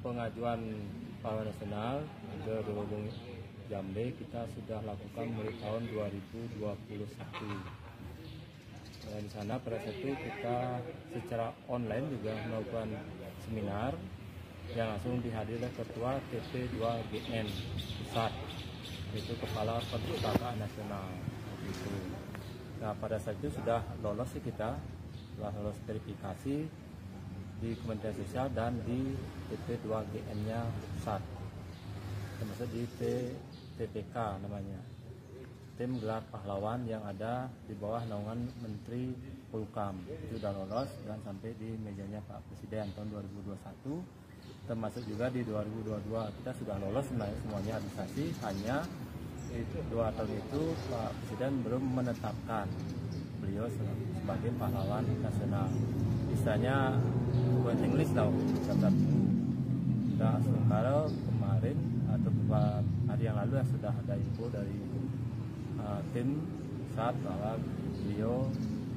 pengajuan pahlawan nasional ke Dewagong Jambe kita sudah lakukan mulai tahun 2021. Di sana pada saat itu kita secara online juga melakukan seminar yang langsung dihadiri oleh Ketua TP2GN Pusat, yaitu Kepala Perpustakaan Nasional. Gitu. Nah pada saat itu sudah lolos sih kita, sudah lolos verifikasi di Kementerian Sosial dan di TP2GN-nya Pusat, termasuk di TPK namanya, tim gelar pahlawan yang ada di bawah naungan Menteri Polhukam. Itu sudah lolos dan sampai di mejanya Pak Presiden tahun 2021, termasuk juga di 2022 kita sudah lolos semuanya administrasi, hanya 2 tahun itu Pak Presiden belum menetapkan beliau sebagai pahlawan nasional. Misalnya waiting list tahu daftar tunggu. Nah, sementara kemarin atau beberapa hari yang lalu sudah ada info dari tim saat bahwa beliau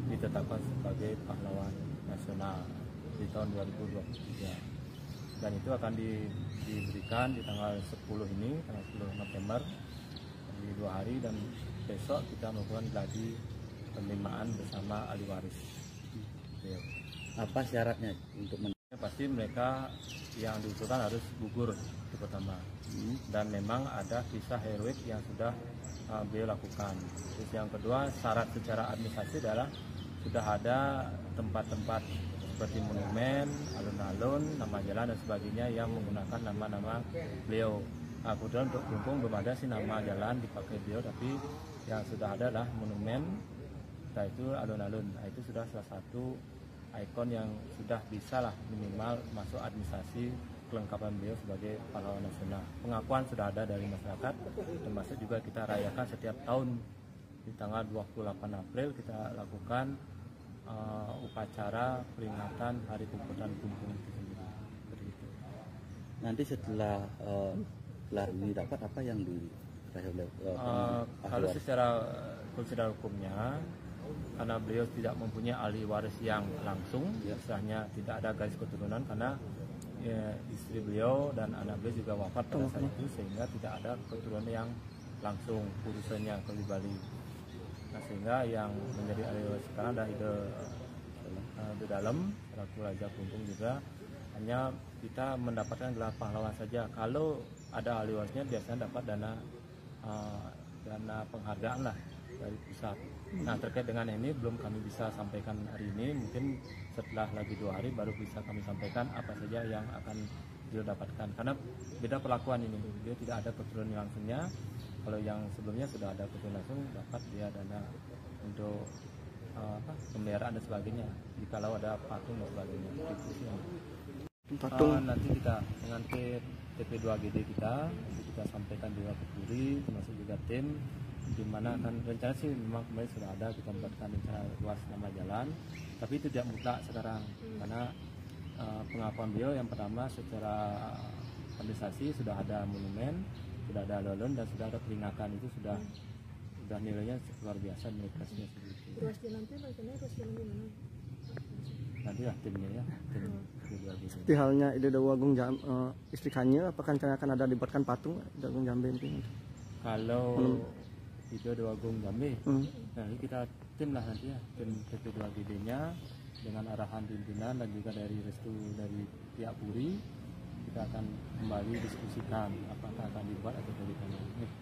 ditetapkan sebagai pahlawan nasional di tahun 2023, dan itu akan diberikan di tanggal 10 ini, tanggal 10 November, di 2 hari, dan besok kita melakukan gladi penerimaan bersama ahli waris. Apa syaratnya untuk pasti mereka yang diusulkan harus gugur itu pertama, dan memang ada kisah heroik yang sudah beliau lakukan. Terus yang kedua, syarat secara administrasi adalah sudah ada tempat-tempat seperti monumen, alun-alun, nama jalan dan sebagainya yang menggunakan nama-nama beliau. Kebetulan untuk Kelungkung belum ada sih nama jalan dipakai beliau, tapi yang sudah ada adalah monumen, setelah itu alun-alun. Nah, itu sudah salah satu ikon yang sudah bisa lah minimal masuk administrasi kelengkapan beliau sebagai pahlawan nasional. Pengakuan sudah ada dari masyarakat, termasuk juga kita rayakan setiap tahun di tanggal 28 April kita lakukan upacara peringatan Hari Pemuda Kelungkung itu sendiri. Begitu. Nanti setelah gelar ini dapat apa yang diraih oleh kalau secara hukumnya, karena beliau tidak mempunyai ahli waris yang langsung, istilahnya tidak ada garis keturunan, karena istri beliau dan anak beliau juga wafat pada saat itu, sehingga tidak ada keturunan yang langsung urusannya ke Bali. Nah, sehingga yang menjadi ahli waris sekarang adalah Ide Dalem selaku Raja Kelungkung juga. Hanya kita mendapatkan gelar pahlawan saja. Kalau ada ahli warisnya biasanya dapat dana penghargaan lah dari pusat. Nah, terkait dengan ini belum kami bisa sampaikan hari ini, mungkin setelah lagi 2 hari baru bisa kami sampaikan apa saja yang akan beliau dapatkan, karena beda perlakuan ini, dia tidak ada keturunan langsungnya. Kalau yang sebelumnya sudah ada keturunan langsung, dapat dia dana untuk pemeliharaan dan sebagainya, jikalau ada patung dan sebagainya. Nanti kita dengan TP2GD kita sampaikan juga ke Polri, termasuk juga tim, di mana akan rencana sih memang kemarin sudah ada kita membuatkan rencana luas nama jalan, tapi itu tidak mutlak sekarang, karena pengakuan beliau yang pertama secara administrasi sudah ada monumen, sudah ada alun dan sudah ada peringatan, itu sudah nilainya luar biasa, nilai plusnya seperti itu. Ruas jalan itu ruas jalan di mana? Nanti lah timnya ya, tim. Seperti halnya Ide Dewagong istrikannya, apakah akan ada dibuatkan patung Dewagong Jambe ini? Kalau Ide Dewagong Jambe, nah ini kita tim lah nanti ya, tim TP2GD-nya dengan arahan pimpinan dan juga dari restu dari pihak Polri, kita akan kembali diskusikan apakah akan dibuat atau tidak.